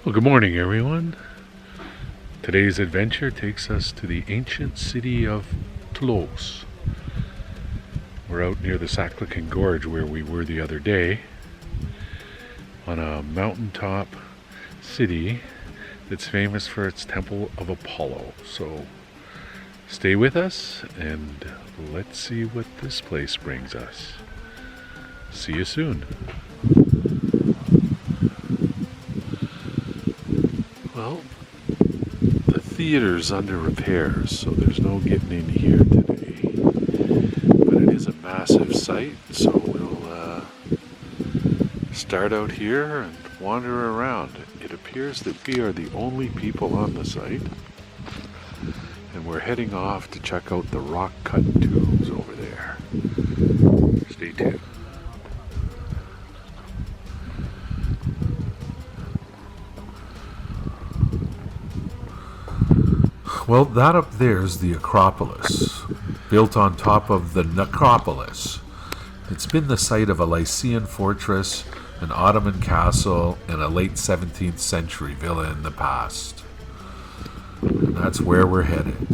Well, good morning, everyone. Today's adventure takes us to the ancient city of Tlos. We're out near the Saklican Gorge where we were the other day, on a mountaintop city that's famous for its Temple of Apollo. So stay with us and let's see what this place brings us. See you soon. Well, the theater's under repairs, so there's no getting in here today. But it is a massive site, so we'll start out here and wander around. It appears that we are the only people on the site, and we're heading off to check out the rock cut tombs over there. Stay tuned. Well, that up there is the Acropolis, built on top of the Necropolis. It's been the site of a Lycian Fortress, an Ottoman castle, and a late 17th century villa in the past. And that's where we're headed.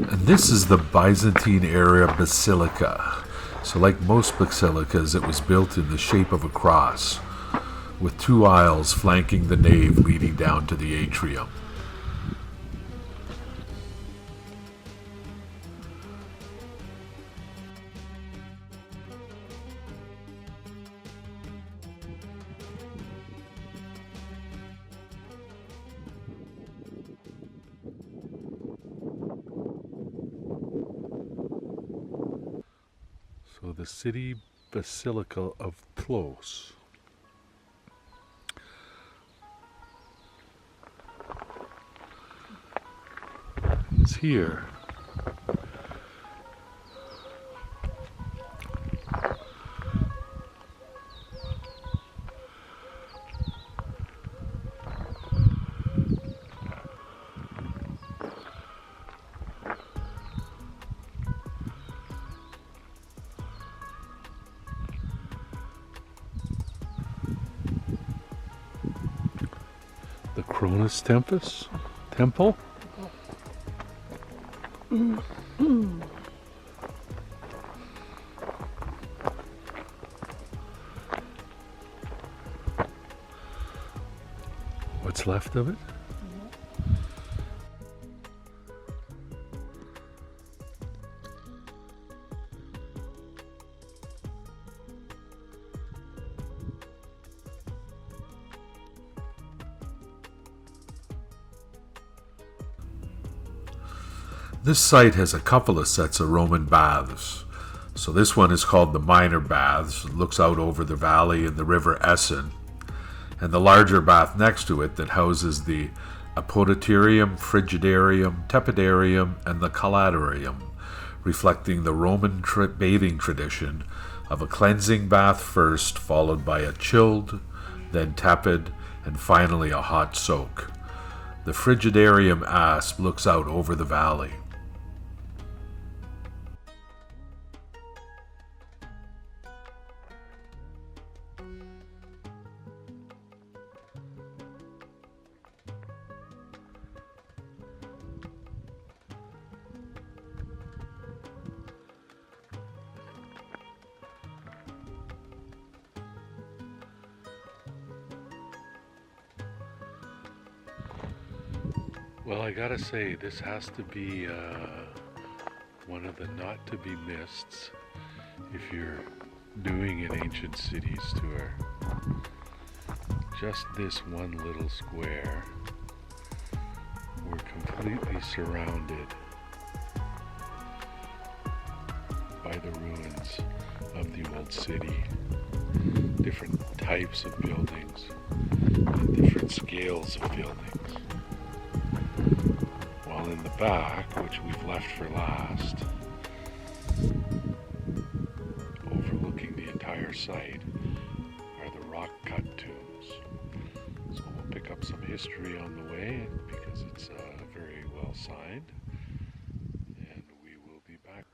And this is the Byzantine era basilica. So like most basilicas, it was built in the shape of a cross, with two aisles flanking the nave leading down to the atrium. So the city basilica of Tlos. Is here. The Cronus Temple? What's left of it? This site has a couple of sets of Roman baths. So this one is called the Minor Baths. It looks out over the valley and the river Essen. And the larger bath next to it that houses the Apodyterium, Frigidarium, Tepidarium, and the Caladarium, reflecting the Roman bathing tradition of a cleansing bath first, followed by a chilled, then tepid, and finally a hot soak. The Frigidarium asp looks out over the valley. Well, I gotta say, this has to be one of the not to be missed if you're doing an ancient cities tour. Just this one little square, we're completely surrounded by the ruins of the old city. Different types of buildings, and different scales of buildings. While in the back, which we've left for last, overlooking the entire site, are the rock-cut tombs. So we'll pick up some history on the way because it's very well signed, and we will be back.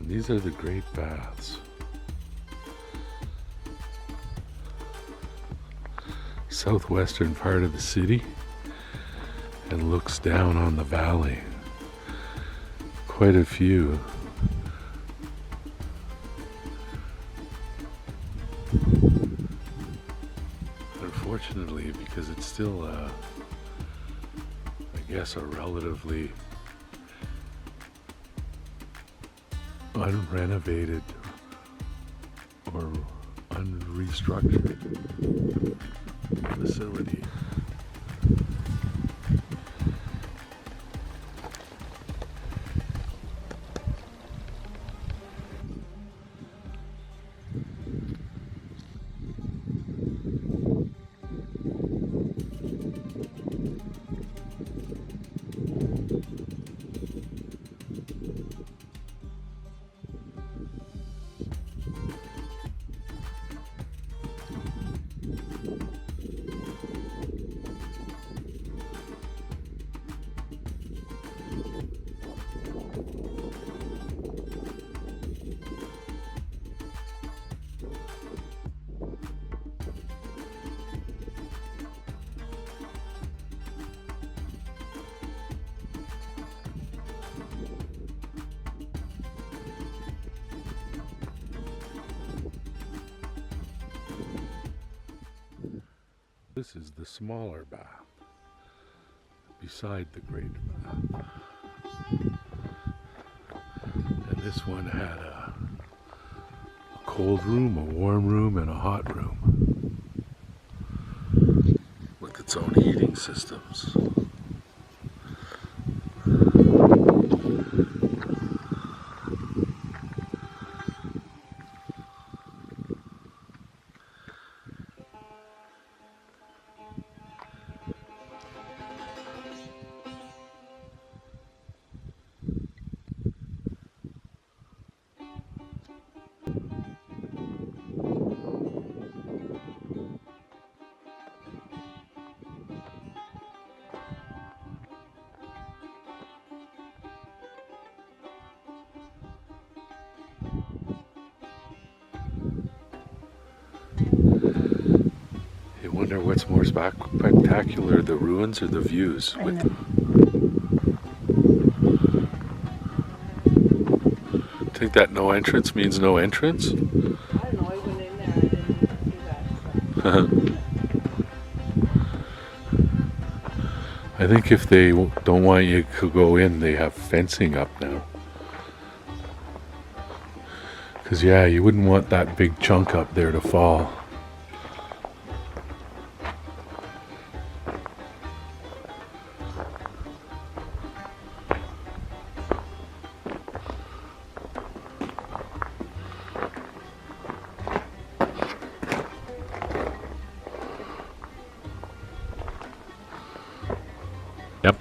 These are the great baths. Southwestern part of the city, and looks down on the valley. Quite a few. Unfortunately, because it's still I guess a relatively unrenovated or unrestructured facility. This is the smaller bath beside the great bath. And this one had a cold room, a warm room, and a hot room with its own heating systems. I wonder what's more spectacular, the ruins or the views? Think that no entrance means no entrance? I don't know, I went in there, I didn't see that. I think if they don't want you to go in, they have fencing up now. Because yeah, you wouldn't want that big chunk up there to fall. Yep.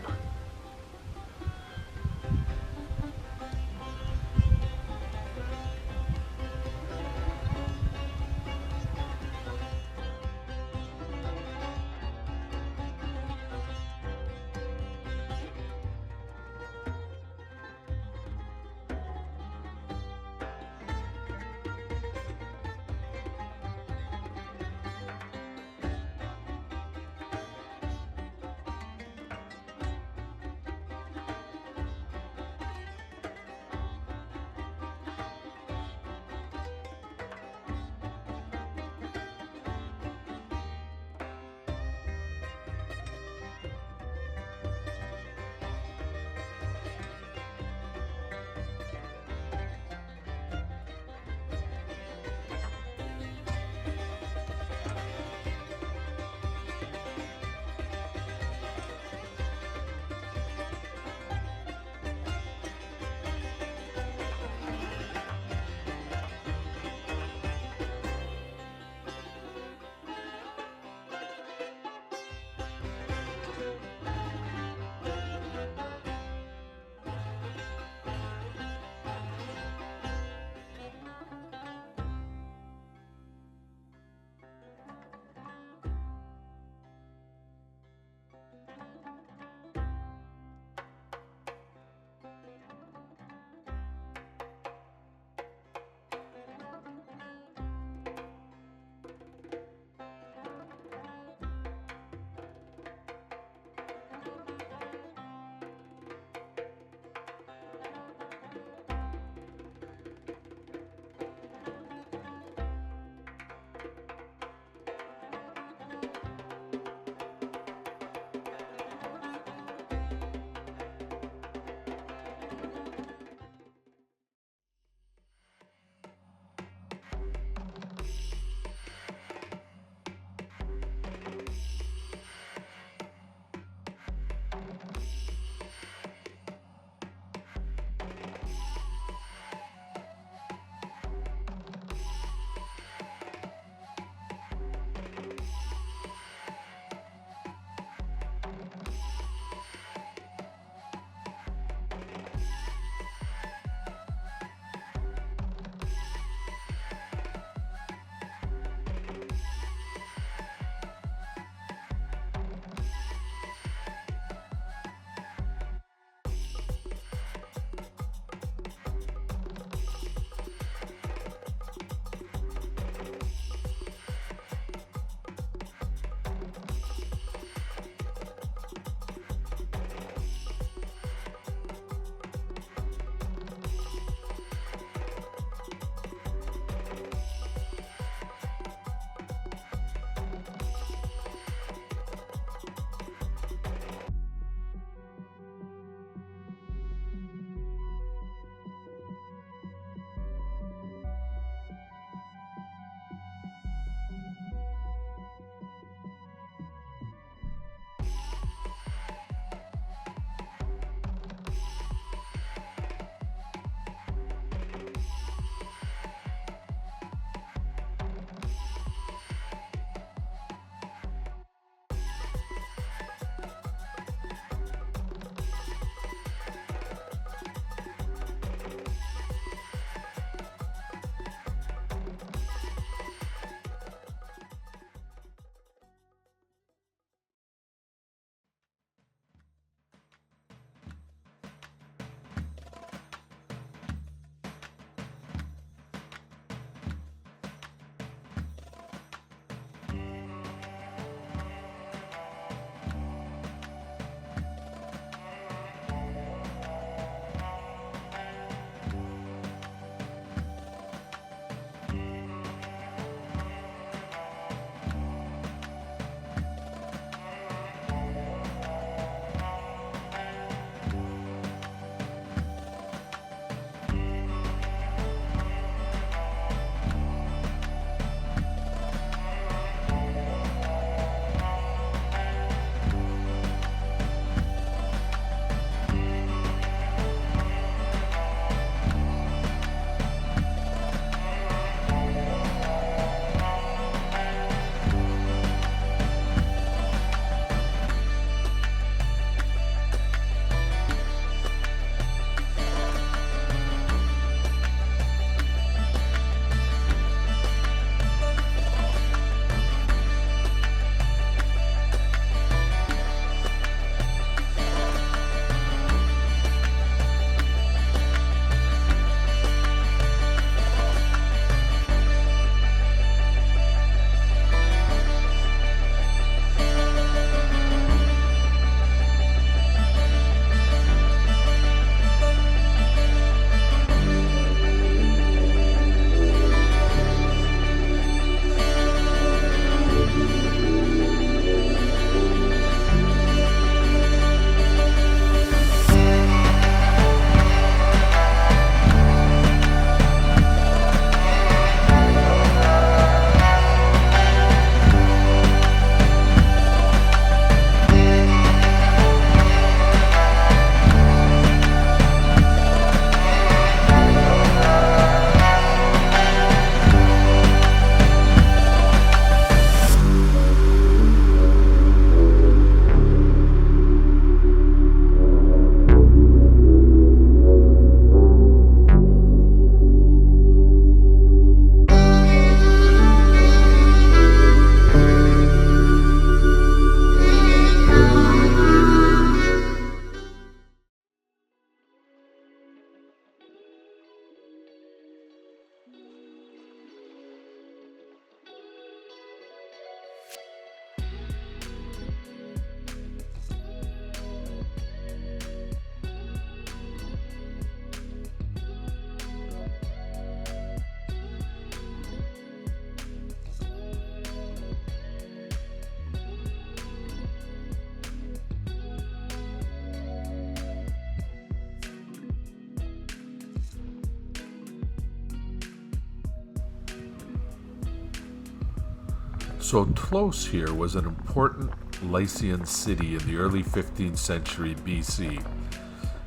So Tlos here was an important Lycian city in the early 15th century BC,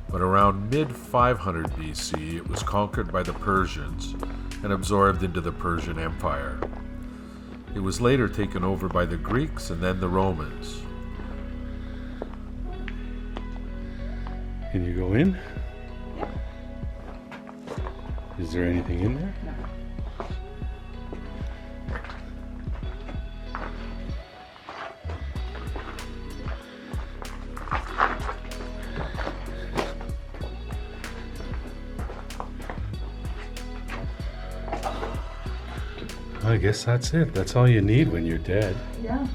but around mid 500 BC it was conquered by the Persians and absorbed into the Persian Empire. It was later taken over by the Greeks and then the Romans. Can you go in? Is there anything in there? I guess that's it. That's all you need when you're dead. Yeah.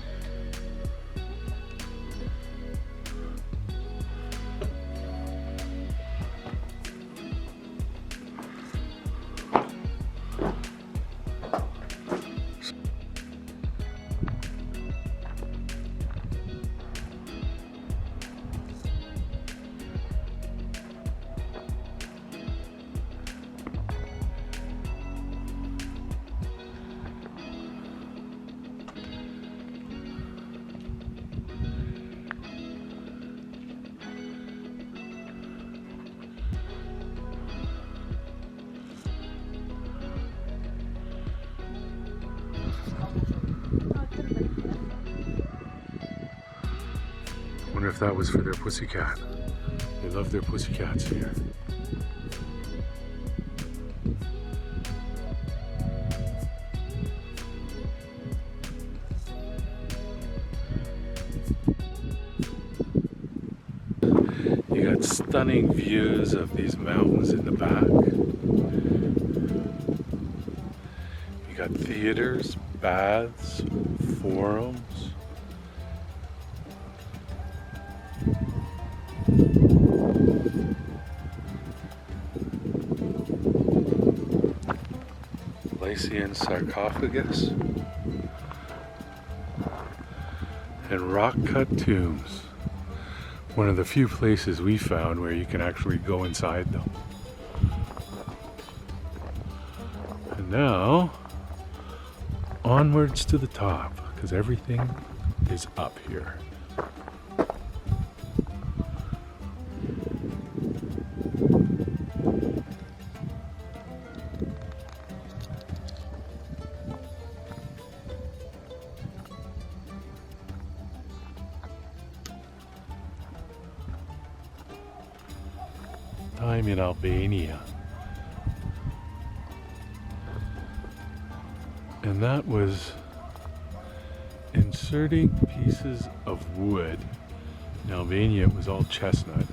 Wonder if that was for their pussycat. They love their pussycats here. You got stunning views of these mountains in the back. You got theaters, baths, forums. Lycian sarcophagus and rock-cut tombs. One of the few places we found where you can actually go inside them. And now, onwards to the top, because everything is up here. Time in Albania. And that was inserting pieces of wood. In Albania it was all chestnut.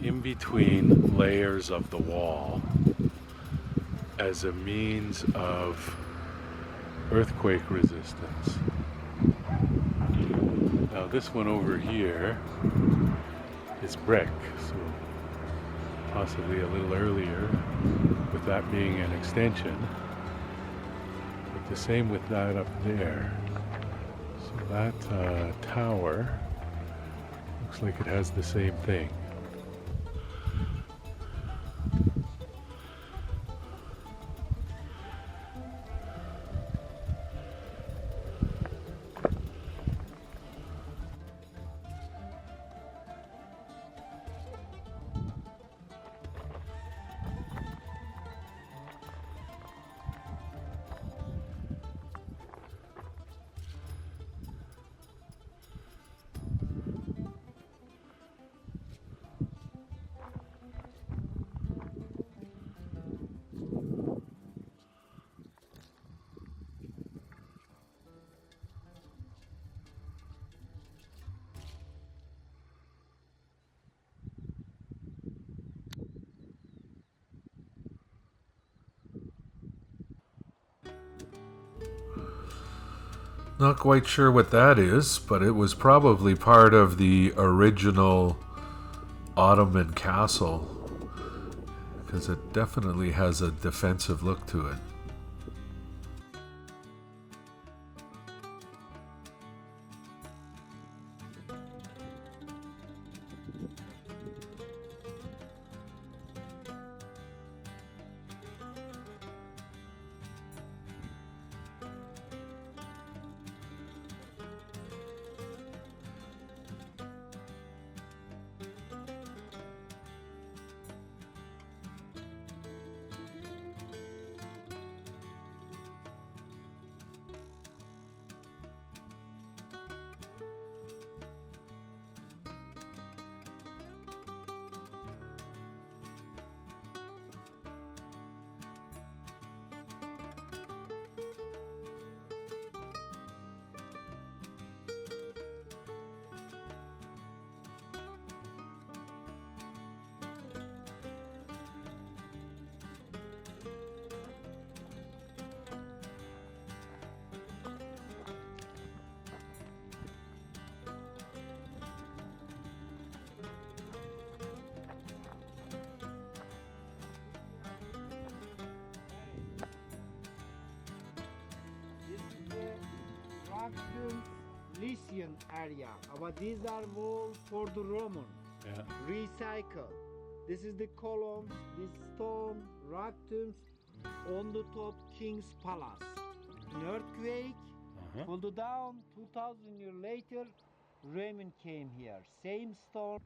In between layers of the wall as a means of earthquake resistance. Now this one over here is brick, so possibly a little earlier with that being an extension, but the same with that up there. So that tower looks like it has the same thing. Not quite sure what that is, but it was probably part of the original Ottoman castle, because it definitely has a defensive look to it. Ractum Lycian area. But these are walls for the Roman. Yeah. Recycle. This is the columns, this stone, rock tombs on the top King's Palace. An earthquake pulled it down. 2000 years later, Roman came here. Same stone.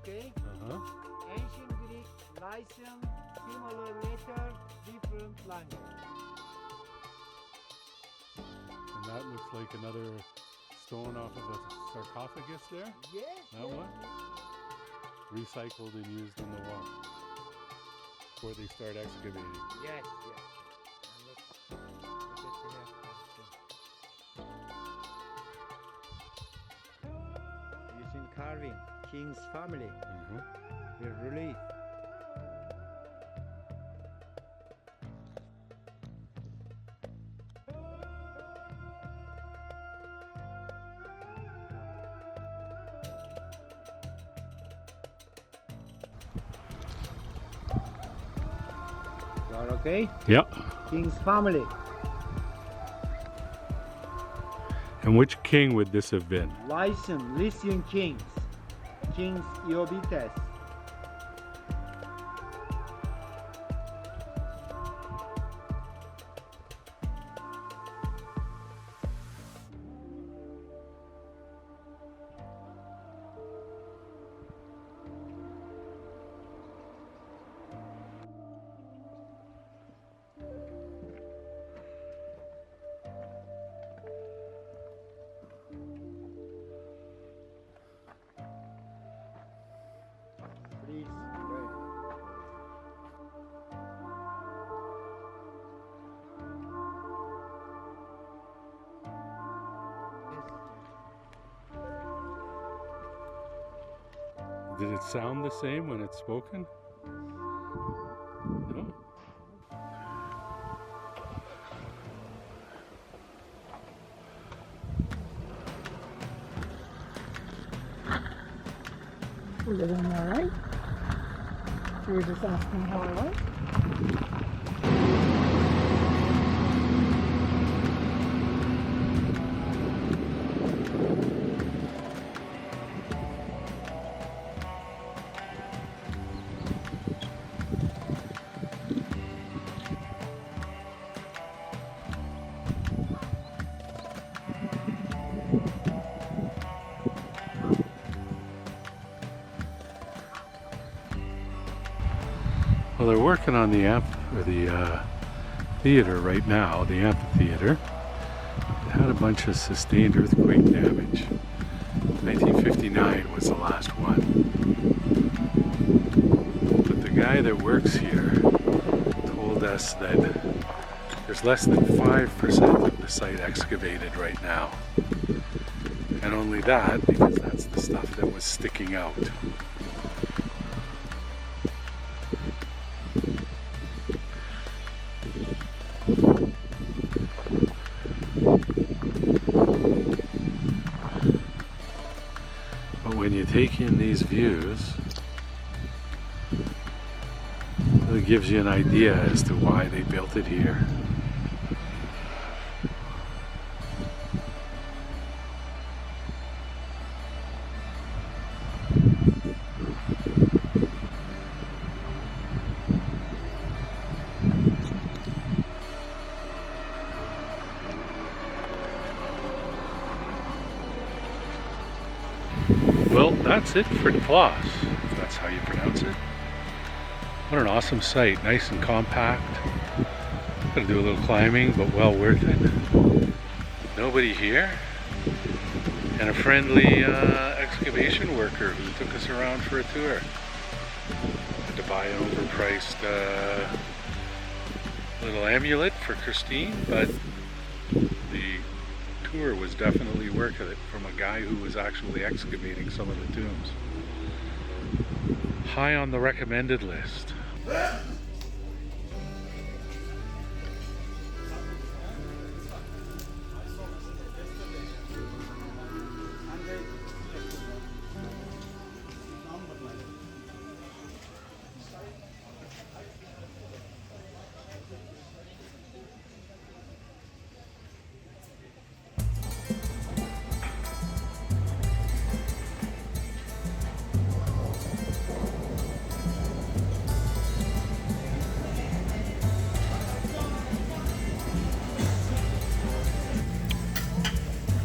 Okay? Ancient Greek, Lycian, similar letter, different language. And that looks like another stone off of a sarcophagus there? Yes. That one? Recycled and used in the wall. Before they start excavating. Yes, yes. And look at the left. Using carving, King's family. The relief. You are okay? Yep. King's family. And which king would this have been? Lycian kings. Kings Iobites. Please pray. Did it sound the same when it's spoken? No? We're doing all right. You were just asking how I was. Well, they're working on the theater right now, the amphitheater. It had a bunch of sustained earthquake damage. 1959 was the last one. But the guy that works here told us that there's less than 5% of the site excavated right now. And only that because that's the stuff that was sticking out. But when you take in these views, it gives you an idea as to why they built it here. that's it for Tlos, if that's how you pronounce it. What an awesome site, nice and compact. Gotta do a little climbing, but well worth it. Nobody here, and a friendly excavation worker who took us around for a tour. Had to buy an overpriced little amulet for Christine, but the tour was definitely worth it from a guy who was actually excavating some of the tombs. High on the recommended list.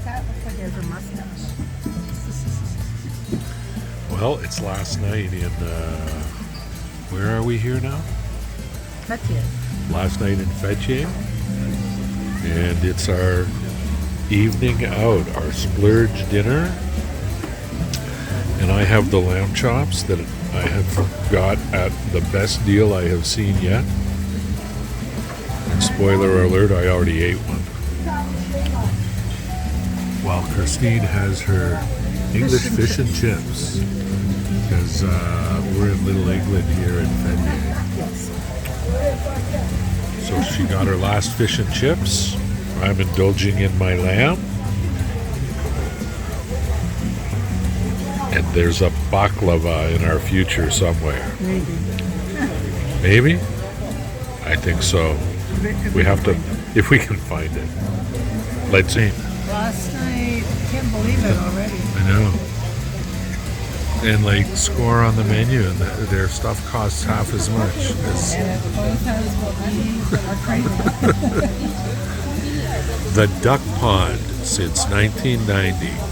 That looks like he has a mustache. Well, it's last night in, where are we here now? Fethiye. Last night in Fethiye. And it's our evening out, our splurge dinner. And I have the lamb chops that I have got at the best deal I have seen yet. And spoiler alert, I already ate one. While Christine has her English fish and chips, because we're in Little England here in Fethiye. Yes. So she got her last fish and chips. I'm indulging in my lamb. And there's a baklava in our future somewhere. Maybe. Maybe? I think so. We have to, if we can find it. Let's see. Last night, I can't believe it already. I know. And like score on the menu, and their stuff costs half as much. As And it both has what we are craving. the Duck Pond since 1990.